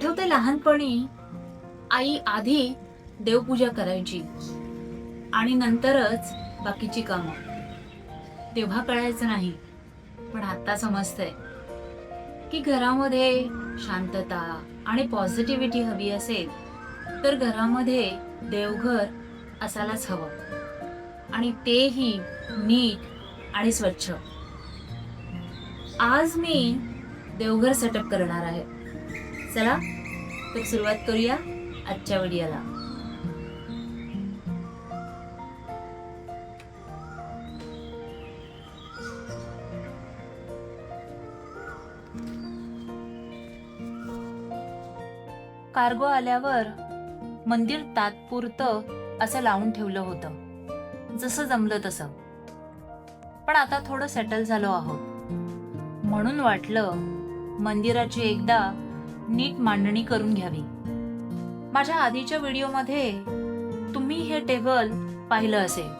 आठवते लहानपणी आई आधी देवपूजा करायची आणि नंतरच बाकीची कामं. तेव्हा कळायचं नाही, पण आता समजतंय की घरामध्ये शांतता आणि पॉझिटिव्हिटी हवी असेल तर घरामध्ये देवघर असायलाच हवं, आणि तेही नीट आणि स्वच्छ. आज मी देवघर सेटअप करणार आहे. चला तर सुरुवात करूया आजच्या व्हिडिओला. कार्गो आल्यावर मंदिर तात्पुरतं असं लावून ठेवलं होतं, जसं जमलं तसं. पण आता थोडं सेटल झालो आहोत, म्हणून वाटलं मंदिराची एकदा नीट मांडणी करून घ्यावी. माझ्या आधीच्या व्हिडिओमध्ये तुम्ही हे टेबल पाहिलं असेल.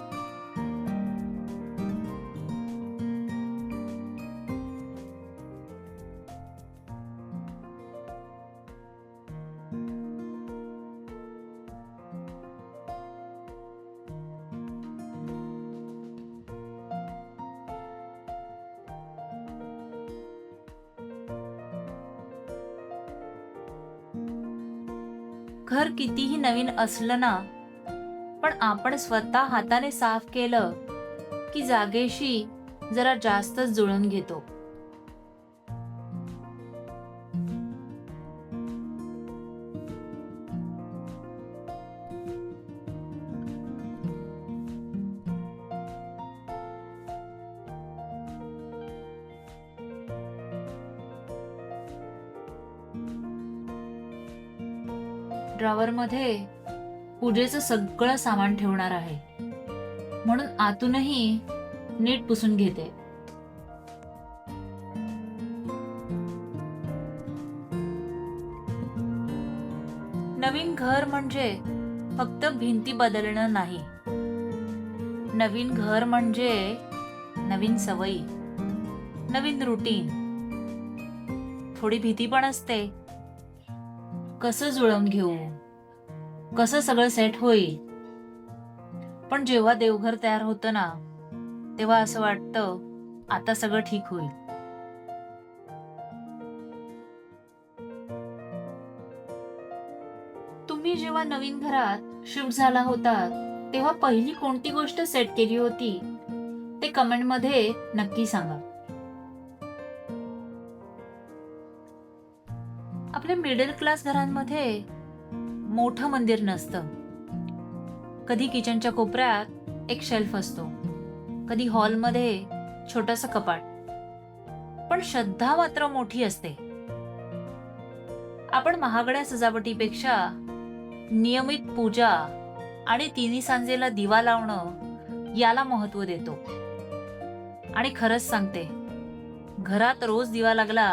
घर कितीही नवीन असलं ना, पण आपण स्वतः हाताने साफ केलं की जागेशी जरा जास्तच जुळून घेतो. ड्रॉवर मध्ये पूजेचं सगळं सामान ठेवणार आहे, म्हणून आतूनही नीट पुसून घेते. नवीन घर म्हणजे फक्त भिंती बदलणं नाही. नवीन घर म्हणजे नवीन सवयी, नवीन रुटीन. थोडी भीती पण असते, कसं जुळवून घेऊ, कसं सगळं सेट होईल. पण जेव्हा देवघर तयार होतं ना, तेव्हा असं वाटतं आता सगळं ठीक होईल. तुम्ही जेव्हा नवीन घरात शिफ्ट झाला होता तेव्हा पहिली कोणती गोष्ट सेट केली होती ते कमेंट मध्ये नक्की सांगा. आपल्या मिडल क्लास घरांमध्ये मोठं मंदिर नसतं. कधी किचनच्या कोपऱ्यात एक शेल्फ असतो, कधी हॉलमध्ये छोटंसं कपाट, पण श्रद्धा मात्र मोठी असते. आपण महागड्या सजावटीपेक्षा नियमित पूजा आणि तिन्ही सांजेला दिवा लावणं याला महत्त्व देतो. आणि खरंच सांगते, घरात रोज दिवा लागला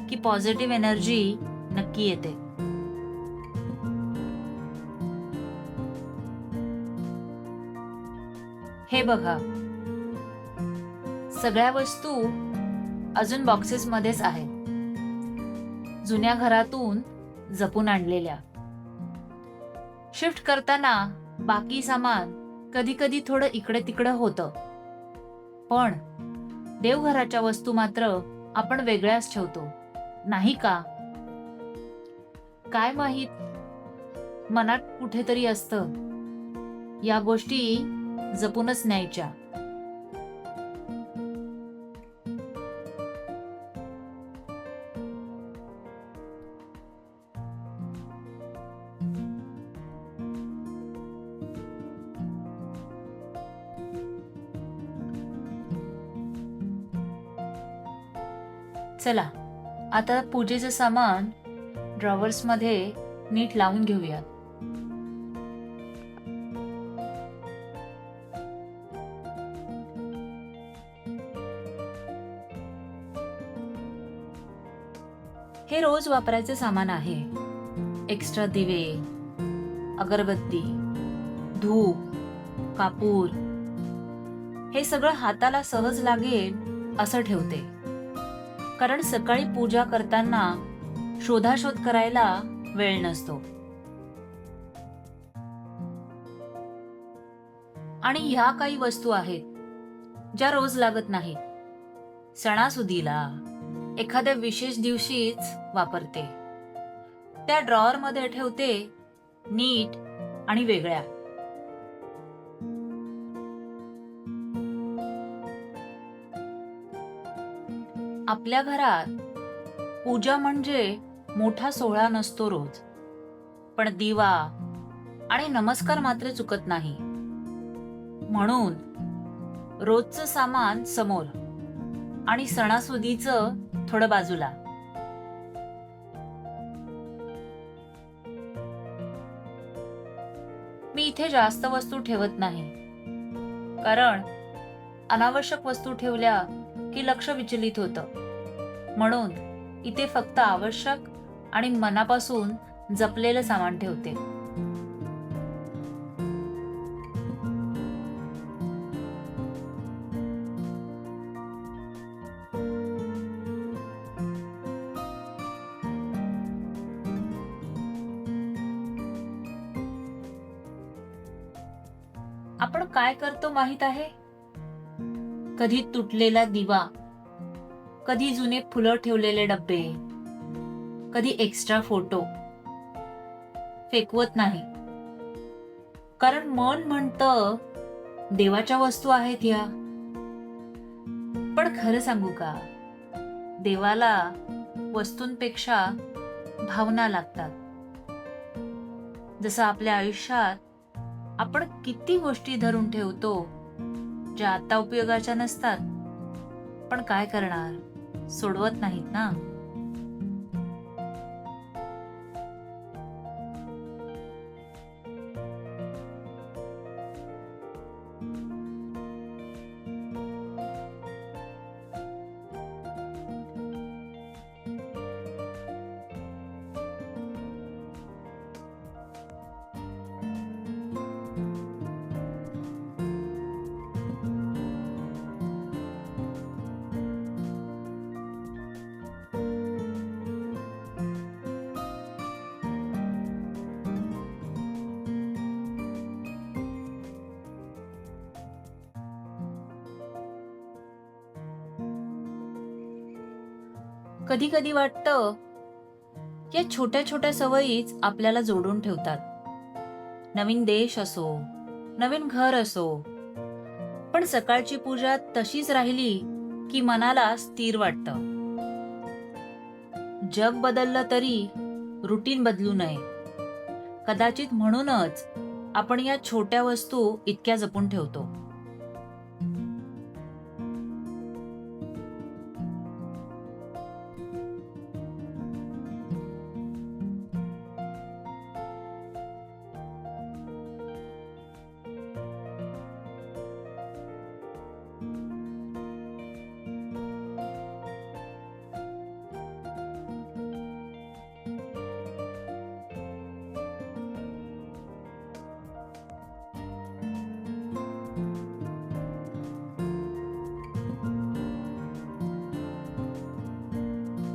की पॉझिटिव्ह एनर्जी नक्की येते. हे बघा, सगळ्या वस्तू अजून बॉक्सेस मध्येच आहेत, जुन्या घरातून जपून आणलेल्या. शिफ्ट करताना बाकी सामान कधी कधी थोडं इकडे तिकडं होतं, पण देवघराच्या वस्तू मात्र आपण वेगळ्याच ठेवतो, नाही का? काय माहित, मनात कुठेतरी असतं या गोष्टी जपूनच न्यायच्या. चला आता पूजेचं सामान ड्रॉवर्स मध्ये नीट लावून घेऊयात. हे रोज वापरायचे सामान आहे. एक्स्ट्रा दिवे, अगरबत्ती, धूप, कापूर, हे सगळं हाताला सहज लागेल असं ठेवते. कारण सकाळी पूजा करताना शोधाशोध करायला वेळ नसतो. आणि ह्या काही वस्तू आहेत ज्या रोज लागत नाहीत. सणासुदीला, एखाद्या विशेष दिवशीच वापरते. त्या ड्रॉवर मध्ये ठेवते, नीट आणि वेगळ्या. आपल्या घरात पूजा म्हणजे मोठा सोहळा नसतो रोज, पण दिवा आणि नमस्कार मात्र चुकत नाही. म्हणून रोजचं सामान समोर आणि सणासुदीचं थोडं बाजूला. मी इथे जास्त वस्तू ठेवत नाही, कारण अनावश्यक वस्तू ठेवल्या की लक्ष विचलित होतं. म्हणून इथे फक्त आवश्यक आणि मनापासून जपलेलं सामान ठेवते. आपण काय करतो माहित आहे? कधी तुटलेला दिवा, कधी जुने फुलं ठेवलेले डब्बे, कधी एक्स्ट्रा फोटो फेकवत नाही. कारण मन म्हणतं देवाच्या वस्तू आहेत या. पण खरं सांगू का, देवाला वस्तूंपेक्षा भावना लागतात. जसं आपल्या आयुष्यात आपण किती गोष्टी धरून ठेवतो ज्या आता उपयोगाच्या नसतात, पण काय करणार, सोडवत नाहीत ना. कधी कधी वाटतं या छोट्या छोट्या सवयीच आपल्याला जोडून ठेवतात. नवीन देश असो, नवीन घर असो, पण सकाळची पूजा तशीच राहिली की मनाला स्थिर वाटतं. जग बदललं तरी रुटीन बदलू नये. कदाचित म्हणूनच आपण या छोट्या वस्तू इतक्या जपून ठेवतो.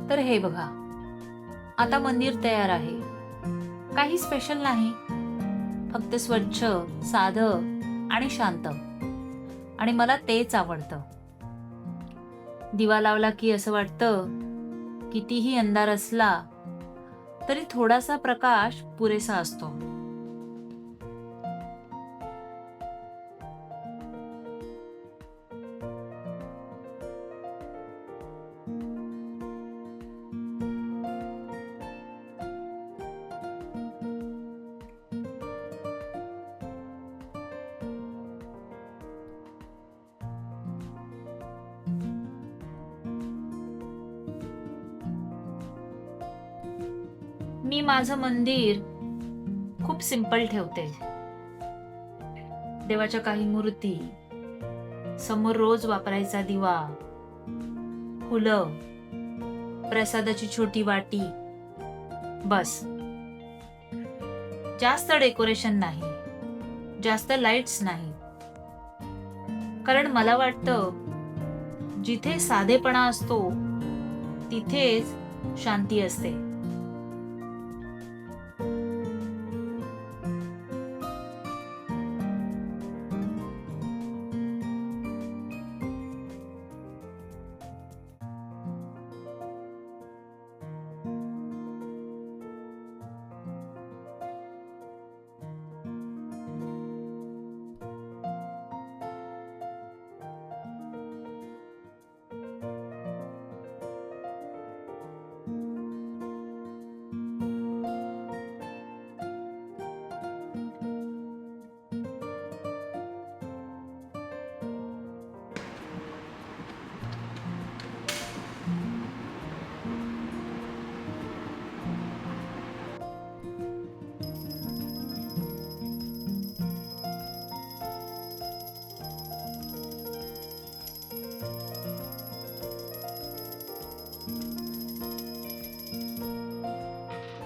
तर हे बघा, आता मंदिर तयार आहे. काही स्पेशल नाही, फक्त स्वच्छ, साधं आणि शांत. आणि मला तेच आवडतं. दिवा लावला की असं वाटतं कितीही अंधार असला तरी थोडासा प्रकाश पुरेसा असतो. मी माझं मंदिर खूप सिंपल ठेवते. देवाच्या काही मूर्ती, समोर रोज वापरायचा दिवा, फुलं, प्रसादाची छोटी वाटी, बस. जास्त डेकोरेशन नाही, जास्त लाईट्स नाही. कारण मला वाटतं जिथे साधेपणा असतो तिथेच शांती असते.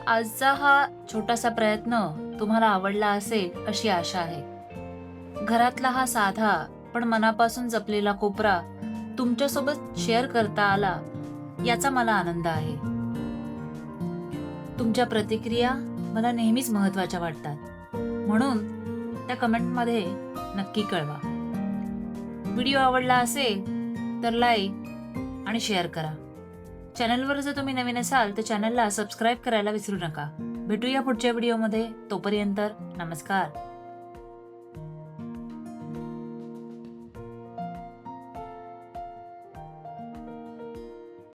आजचा हा छोटासा प्रयत्न तुम्हाला आवडला असेल अशी आशा आहे. घरातला हा साधा पण मनापासून जपलेला कोपरा तुमच्यासोबत शेअर करता आला याचा मला आनंद आहे. तुमच्या प्रतिक्रिया मला नेहमीच महत्त्वाच्या वाटतात, म्हणून त्या कमेंटमध्ये नक्की कळवा. व्हिडिओ आवडला असेल तर लाईक आणि शेअर करा. चॅनलवर जर तुम्ही नवीन असाल तर चॅनलला सबस्क्राईब करायला विसरू नका. भेटूया पुढच्या व्हिडिओमध्ये. तोपर्यंत नमस्कार.